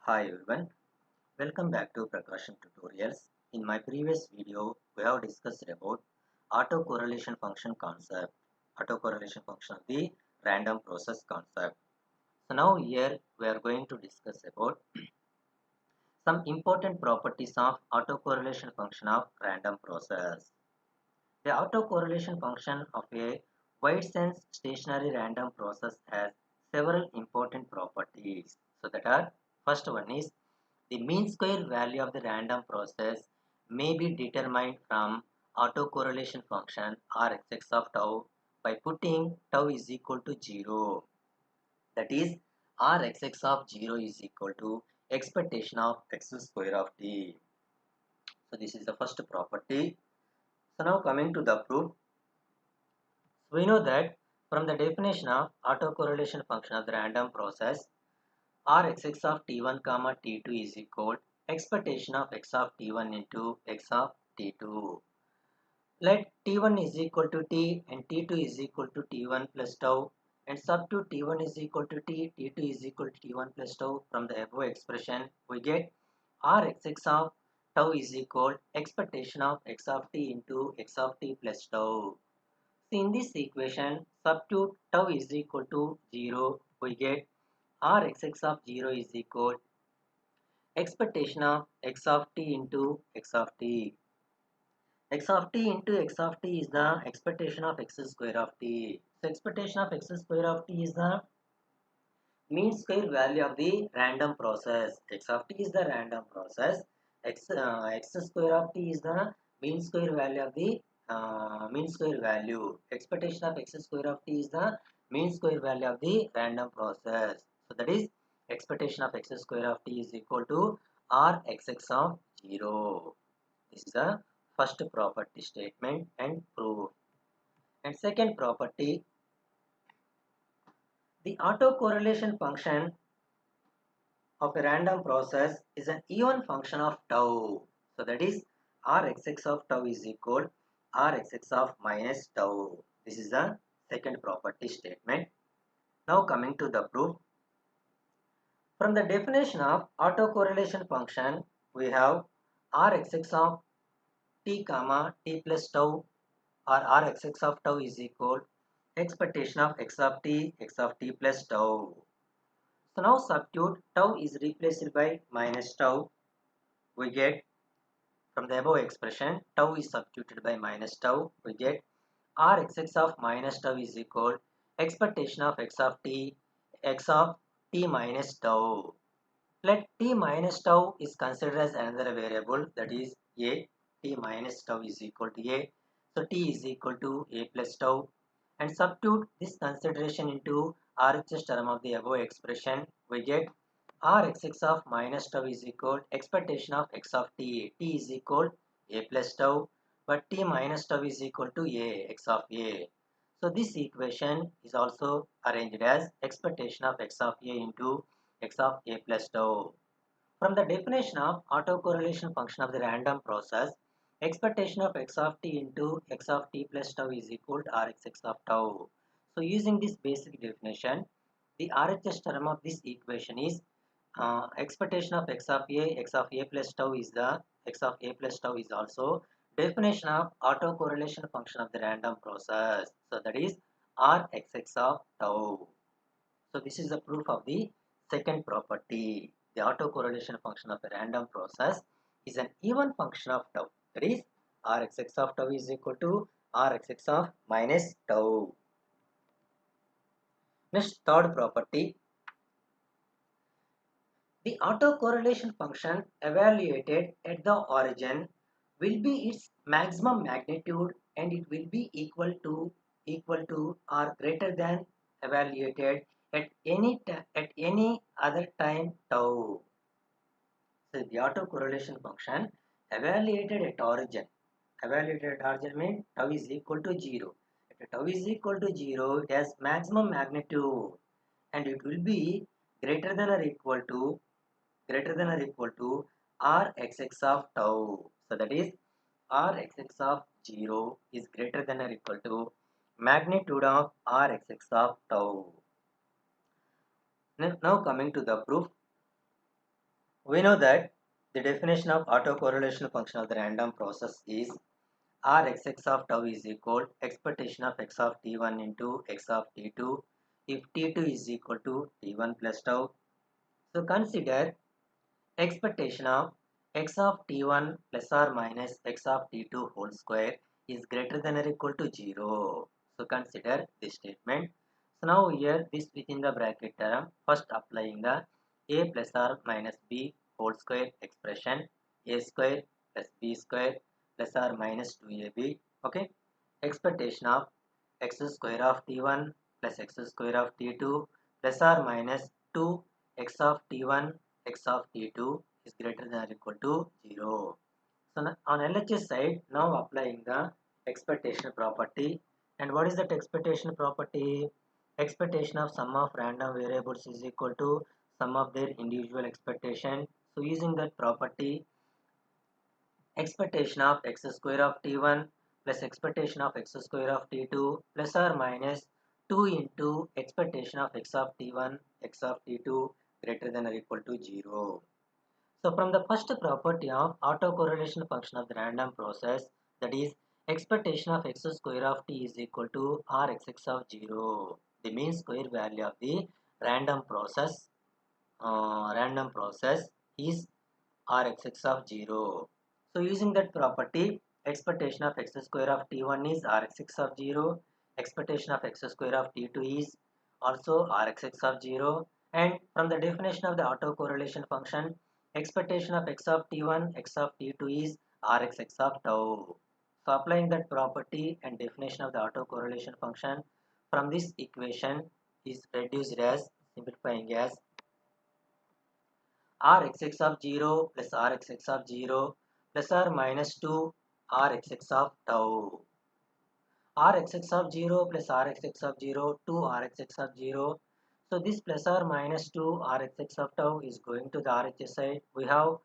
Hi everyone, welcome back to PRAKASAM tutorials. In my previous video, we have discussed about autocorrelation function concept, autocorrelation function of the random process concept. So now here we are going to discuss about some important properties of autocorrelation function of random process. The autocorrelation function of a wide sense stationary random process has several important properties. So that are first one is the mean square value of the random process may be determined from autocorrelation function Rxx of tau by putting tau is equal to 0. That is Rxx of 0 is equal to expectation of x square of t. So this is the first property. So now coming to the proof. So we know that from the definition of autocorrelation function of the random process Rxx of t1 comma t2 is equal expectation of x of t1 into x of t2. Let t1 is equal to t and t2 is equal to t1 plus tau and substitute t1 is equal to t, t2 is equal to t1 plus tau. From the above expression we get Rxx of tau is equal expectation of x of t into x of t plus tau. So in this equation substitute tau is equal to 0, we get Rxx of 0 is equal expectation of x of t into x of t. X of t into x of t is the expectation of x square of t. So expectation of x square of t is the mean square value of the random process. X of t is the random process. X square of t is the mean square value of the mean square value. Expectation of x square of t is the mean square value of the random process. So that is expectation of x square of t is equal to Rxx of 0. This is the first property statement and proof. And second property, the autocorrelation function of a random process is an even function of tau. So that is Rxx of tau is equal Rxx of minus tau. This is the second property statement. Now coming to the proof. From the definition of autocorrelation function, we have Rxx of t comma t plus tau or Rxx of tau is equal expectation of x of t plus tau. So now substitute tau is replaced by minus tau. We get from the above expression tau is substituted by minus tau. We get Rxx of minus tau is equal expectation of x of t minus tau. Let t minus tau is considered as another variable, that is a. T minus tau is equal to a. So t is equal to a plus tau and substitute this consideration into RHS term of the above expression. We get Rxx of minus tau is equal expectation of x of t. T is equal a plus tau, but t minus tau is equal to a, x of a. So this equation is also arranged as expectation of x of a into x of a plus tau. From the definition of autocorrelation function of the random process, expectation of x of t into x of t plus tau is equal to Rxx of tau. So using this basic definition, the RHS term of this equation is expectation of x of a plus tau is the x of a plus tau is also definition of autocorrelation function of the random process. So that is Rxx of tau. So this is the proof of the second property. The autocorrelation function of a random process is an even function of tau. That is Rxx of tau is equal to Rxx of minus tau. Next, third property. The autocorrelation function evaluated at the origin will be its maximum magnitude and it will be equal to or greater than evaluated at any other time tau. So the autocorrelation function evaluated at origin means tau is equal to 0. If tau is equal to 0, it has maximum magnitude and it will be greater than or equal to Rxx of tau. So that is Rxx of 0 is greater than or equal to magnitude of Rxx of tau. Now coming to the proof. We know that the definition of autocorrelation function of the random process is Rxx of tau is equal expectation of x of t1 into x of t2 if t2 is equal to t1 plus tau. So consider expectation of x of t1 plus or minus x of t2 whole square is greater than or equal to 0. So consider this statement. So now here this within the bracket term, first applying the a plus or minus b whole square expression, a square plus b square plus or minus 2ab. Okay, expectation of x square of t1 plus x square of t2 plus or minus 2 x of t1 x of t2 is greater than or equal to 0. So on LHS side, now applying the expectation property. And what is that expectation property? Expectation of sum of random variables is equal to sum of their individual expectation. So using that property, expectation of x square of t1 plus expectation of x square of t2 plus or minus 2 into expectation of x of t1 x of t2 greater than or equal to 0. So from the first property of autocorrelation function of the random process, that is expectation of x square of t is equal to Rxx of 0, the mean square value of the random process is Rxx of 0. So using that property, expectation of x square of t1 is Rxx of 0, expectation of x square of t2 is also Rxx of 0, and from the definition of the autocorrelation function, expectation of x of t1, x of t2 is Rxx of tau. So applying that property and definition of the autocorrelation function from this equation is reduced as, simplifying as, Rxx of 0 plus Rxx of 0 plus or minus 2 Rxx of tau. Rxx of 0 plus Rxx of 0, 2 Rxx of 0. So this plus or minus 2 Rxx of tau is going to the RHS side. We have,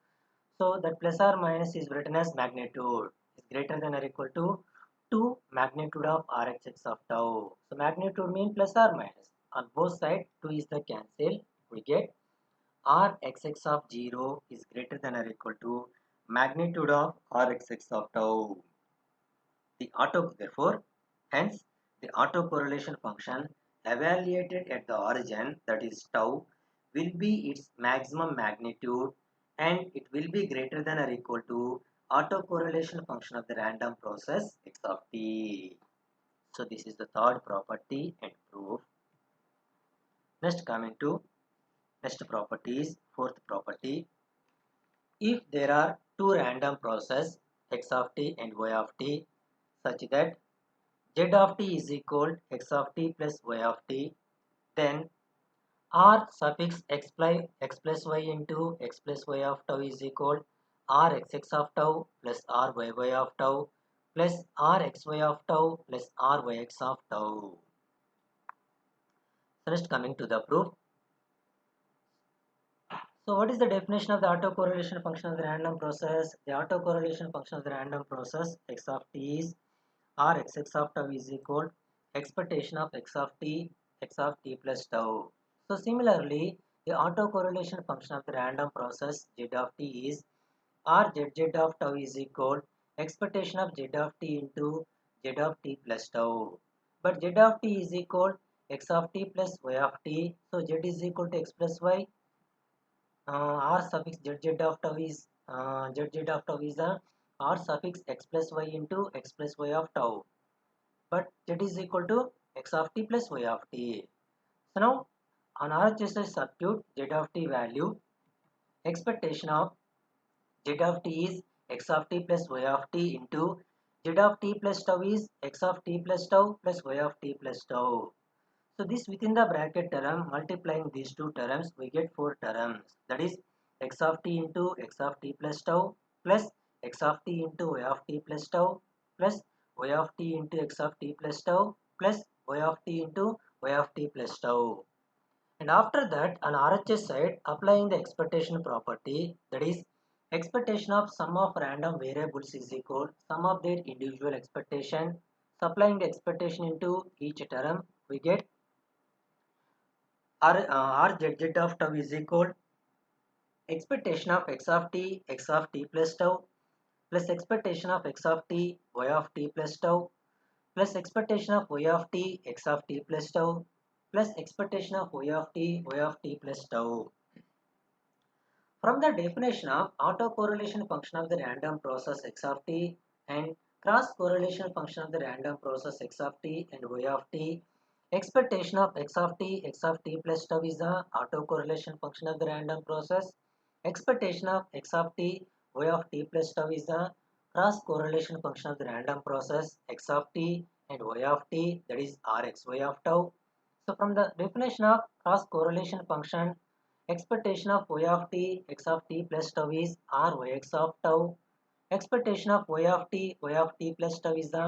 so that plus or minus is written as magnitude is greater than or equal to 2 magnitude of Rxx of tau. So magnitude means plus or minus. On both sides 2 is the cancel. We get Rxx of 0 is greater than or equal to magnitude of Rxx of tau. Therefore, hence, the autocorrelation function evaluated at the origin, that is tau, will be its maximum magnitude and it will be greater than or equal to autocorrelation function of the random process x of t. So this is the third property and proof. Next coming to next property is fourth property. If there are two random processes x of t and y of t such that z of t is equal x of t plus y of t, then r suffix x plus y into x plus y of tau is equal r xx of tau plus r yy of tau plus r xy of tau plus r yx of tau. So next coming to the proof. So what is the definition of the autocorrelation function of the random process? The autocorrelation function of the random process x of t is Rxx of tau is equal expectation of x of t plus tau. So similarly, the autocorrelation function of the random process z of t is Rzz of tau is equal expectation of z of t into z of t plus tau. But z of t is equal x of t plus y of t. So z is equal to x plus y. R suffix zz of tau is zz of tau is a R suffix x plus y into x plus y of tau. But z is equal to x of t plus y of t. So now on RHS substitute z of t value, expectation of z of t is x of t plus y of t into z of t plus tau is x of t plus tau plus y of t plus tau. So this within the bracket term, multiplying these two terms, we get four terms. That is x of t into x of t plus tau plus x of t into y of t plus tau plus y of t into x of t plus tau plus y of t into y of t plus tau. And after that, on RHS side, applying the expectation property, that is expectation of sum of random variables is equal sum of their individual expectation. Supplying the expectation into each term, we get Rzz of tau is equal expectation of x of t plus tau plus expectation of x of t y of t plus tau plus expectation of y of t x of t plus tau plus expectation of y of t plus tau. From the definition of autocorrelation function of the random process x of t and cross correlation function of the random process x of t and y of t, expectation of x of t plus tau is the autocorrelation function of the random process. Expectation of x of t y of t plus tau is the cross correlation function of the random process x of t and y of t, that is rx y of tau. So from the definition of cross correlation function, expectation of y of t x of t plus tau is r y x of tau. Expectation of y of t plus tau is the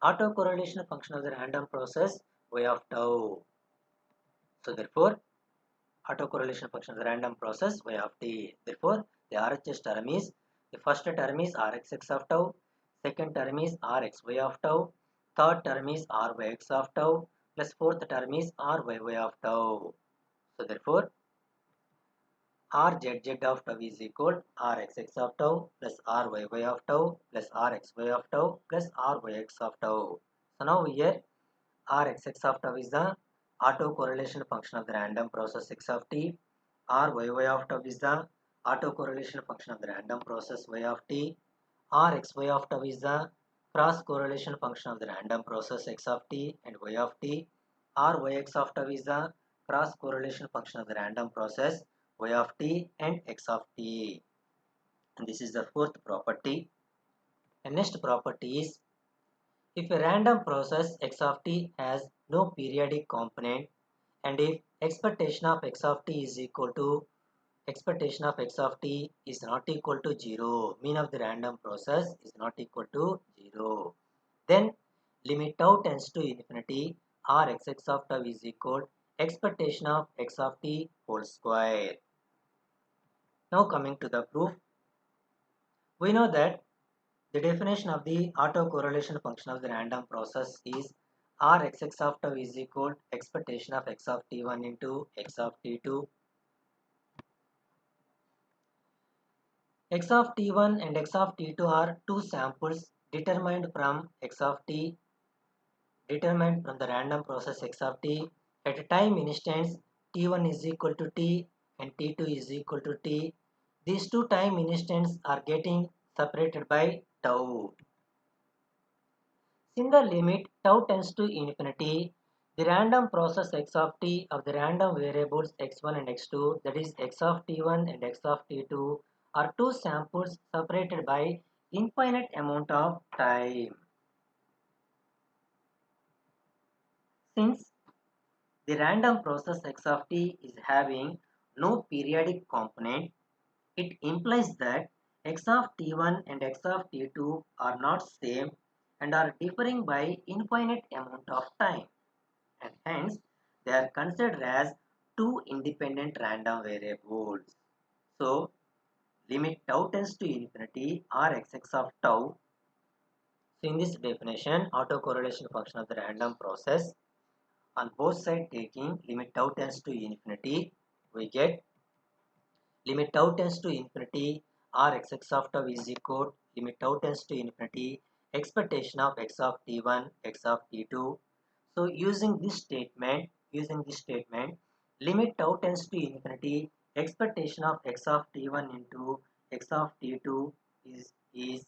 autocorrelation function of the random process y of tau. So therefore, autocorrelation function of the random process y of t. Therefore, the RHS term is, the first term is rxx of tau, second term is rxy of tau, third term is ryx of tau, plus fourth term is ryy of tau. So therefore, rzz of tau is equal rxx of tau plus ryy of tau plus rxy of tau plus ryx of tau. So now here rxx of tau is the autocorrelation function of the random process x of t. Ryy of tau is the autocorrelation function of the random process y of t. Rxy of tau is the cross correlation function of the random process x of t and y of t. Ryx of tau is the cross correlation function of the random process y of t and x of t. And this is the fourth property. And next property is, if a random process x of t has no periodic component and if expectation of x of t is equal to expectation of x of t is not equal to 0, mean of the random process is not equal to 0, then limit tau tends to infinity rxx of tau is equal expectation of x of t whole square. Now coming to the proof, we know that the definition of the autocorrelation function of the random process is rxx of tau is equal expectation of x of t1 into x of t2. X of t1 and x of t2 are two samples determined from determined from the random process x of t at a time instance t1 is equal to t and t2 is equal to t. These two time instants are getting separated by tau. In the limit tau tends to infinity, the random process x of t of the random variables x1 and x2, that is x of t1 and x of t2, are two samples separated by infinite amount of time. Since the random process x of t is having no periodic component, it implies that x of t1 and x of t2 are not same and are differing by infinite amount of time, and hence they are considered as two independent random variables. So limit tau tends to infinity rxx of tau. So in this definition, autocorrelation function of the random process, on both sides taking limit tau tends to infinity, we get limit tau tends to infinity rxx of tau is equal limit tau tends to infinity expectation of x of t1 x of t2. So using this statement limit tau tends to infinity expectation of x of t1 into x of t2 is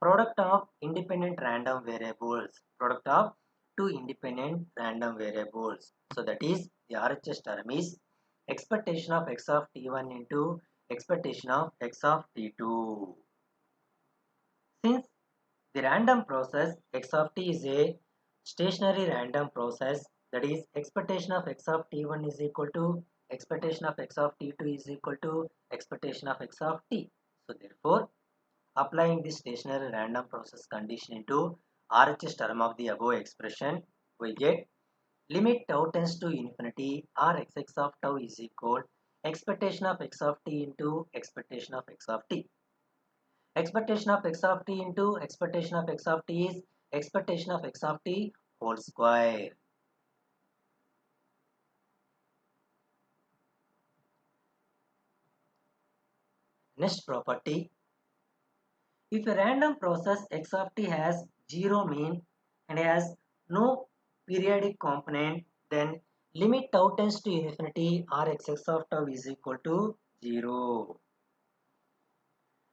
product of independent random variables, product of two independent random variables. So that is the RHS term is expectation of x of t1 into expectation of x of t2. Since the random process x of t is a stationary random process, that is expectation of x of t1 is equal to expectation of x of t2 is equal to expectation of x of t. So therefore, applying this stationary random process condition into RHS term of the above expression, we get limit tau tends to infinity rxx of tau is equal expectation of x of t into expectation of x of t. Expectation of x of t into expectation of x of t is expectation of x of t whole square. Next property, if a random process x of t has zero mean and has no periodic component, then limit tau tends to infinity r x of tau is equal to 0.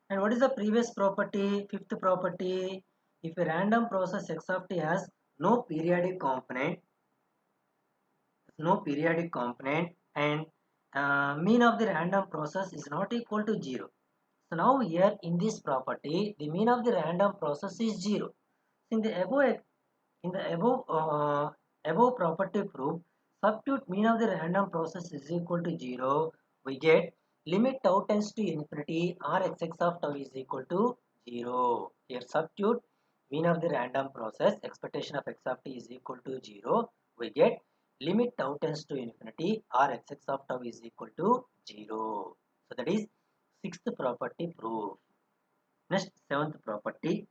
And what is the previous property? Fifth property, if a random process x of t has no periodic component, and mean of the random process is not equal to 0. So now here in this property, the mean of the random process is 0. In the above property proof, substitute mean of the random process is equal to 0. We get limit tau tends to infinity r x of tau is equal to 0. Here substitute mean of the random process, expectation of x of t is equal to 0. We get limit tau tends to infinity r x of tau is equal to 0. So that is sixth property proof. Next, seventh property.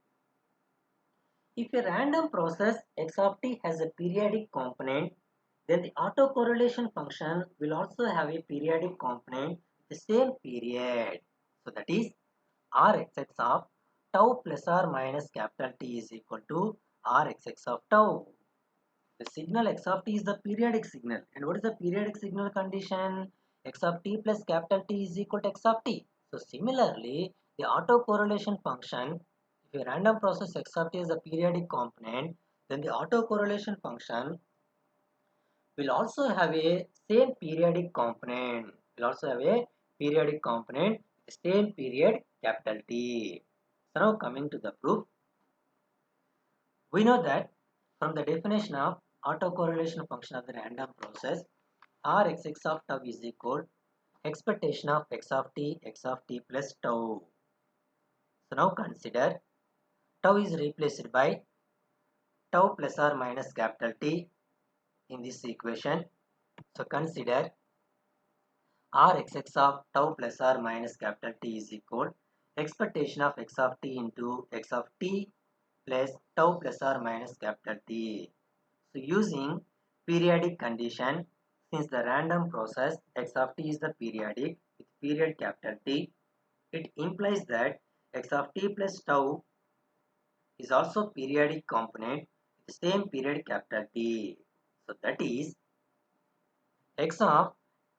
If a random process x of t has a periodic component, then the autocorrelation function will also have a periodic component with the same period. So that is Rxx of tau plus or minus capital T is equal to Rxx of tau. The signal x of t is the periodic signal. And what is the periodic signal condition? X of t plus capital T is equal to x of t. So similarly, the autocorrelation function, if a random process x of t is a periodic component, then the autocorrelation function will also have a same periodic component. Will also have a periodic component, same period capital T. So now coming to the proof, we know that from the definition of autocorrelation function of the random process, Rxx of tau is equal expectation of x of t plus tau. So now consider tau is replaced by tau plus or minus capital T in this equation. So consider Rxx of tau plus or minus capital T is equal expectation of x of t into x of t plus tau plus or minus capital T. So using periodic condition, since the random process x of t is the periodic with period capital T, it implies that x of t plus tau is also periodic component with the same period capital T. So that is x of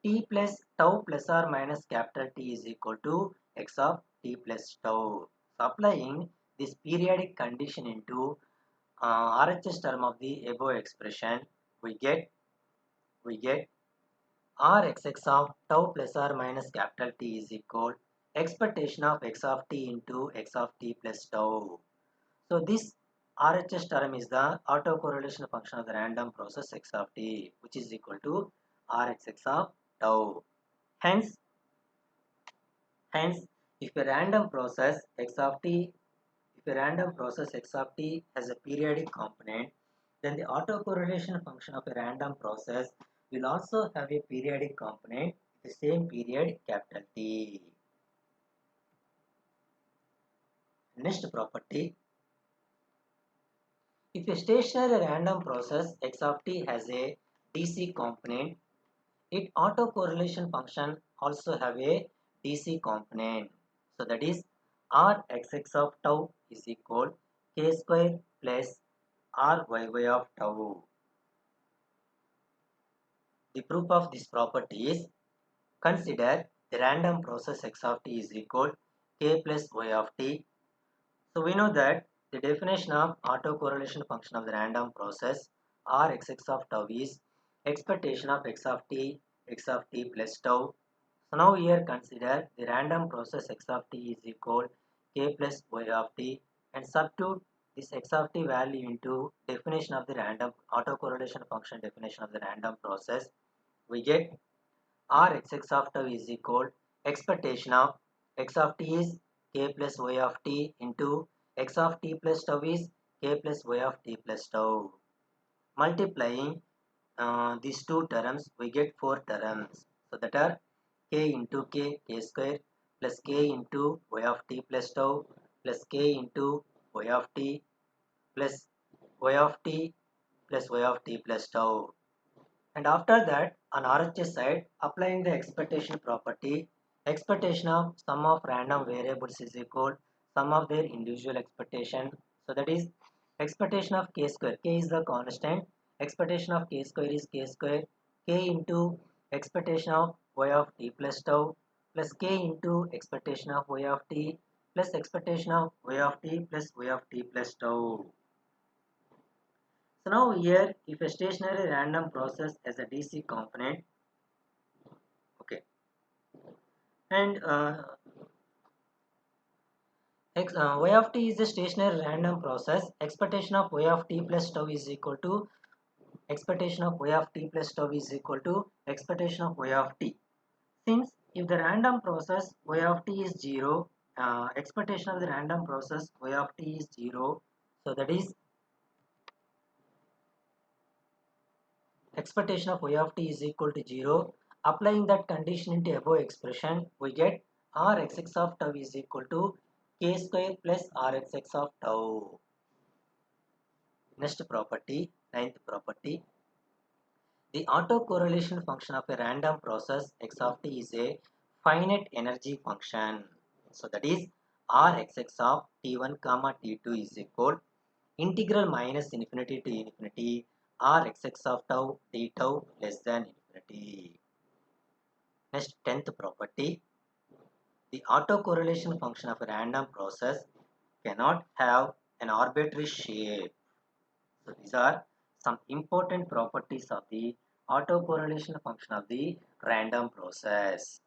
t plus tau plus or minus capital T is equal to x of t plus tau. So applying this periodic condition into RHS term of the above expression, we get Rxx of tau plus or minus capital T is equal expectation of x of t into x of t plus tau. So this RHS term is the autocorrelation function of the random process x of t, which is equal to Rxx of tau. Hence, if a random process x of t has a periodic component, then the autocorrelation function of a random process will also have a periodic component with the same period capital T. Next property, if a stationary random process x of t has a DC component, its autocorrelation function also have a DC component. So that is Rxx of tau is equal k square plus Ryy of tau. The proof of this property is, consider the random process x of t is equal k plus y of t. So we know that the definition of autocorrelation function of the random process Rxx of tau is expectation of x of t plus tau. So now here consider the random process x of t is equal k plus y of t and substitute this x of t value into definition of the random autocorrelation function definition of the random process. We get Rxx of tau is equal expectation of x of t is k plus y of t into x of t plus tau is k plus y of t plus tau. Multiplying these two terms, we get four terms. So that are k into k square plus k into y of t plus tau plus k into y of t plus y of t plus y of t plus tau. And after that, on RHS side, applying the expectation property, Expectation of sum of random variables is equal sum of their individual expectation. So that is expectation of k square. K is the constant. Expectation of k square is k square. K into expectation of y of t plus tau plus k into expectation of y of t plus expectation of y of t plus y of t plus tau. So now here, if a stationary random process has a DC component, okay, and y of t is a stationary random process, expectation of y of t plus tau is equal to expectation of y of t plus tau is equal to expectation of y of t. Since if the random process y of t is 0, expectation of the random process y of t is 0, so that is expectation of y of t is equal to 0. Applying that condition into above expression, we get rxx of tau is equal to k square plus rxx of tau. Next property, ninth property. The autocorrelation function of a random process x of t is a finite energy function. So that is rxx of t1 comma t2 is equal integral minus infinity to infinity rxx of tau t tau less than infinity. Next, 10th property. The autocorrelation function of a random process cannot have an arbitrary shape. So these are some important properties of the autocorrelation function of the random process.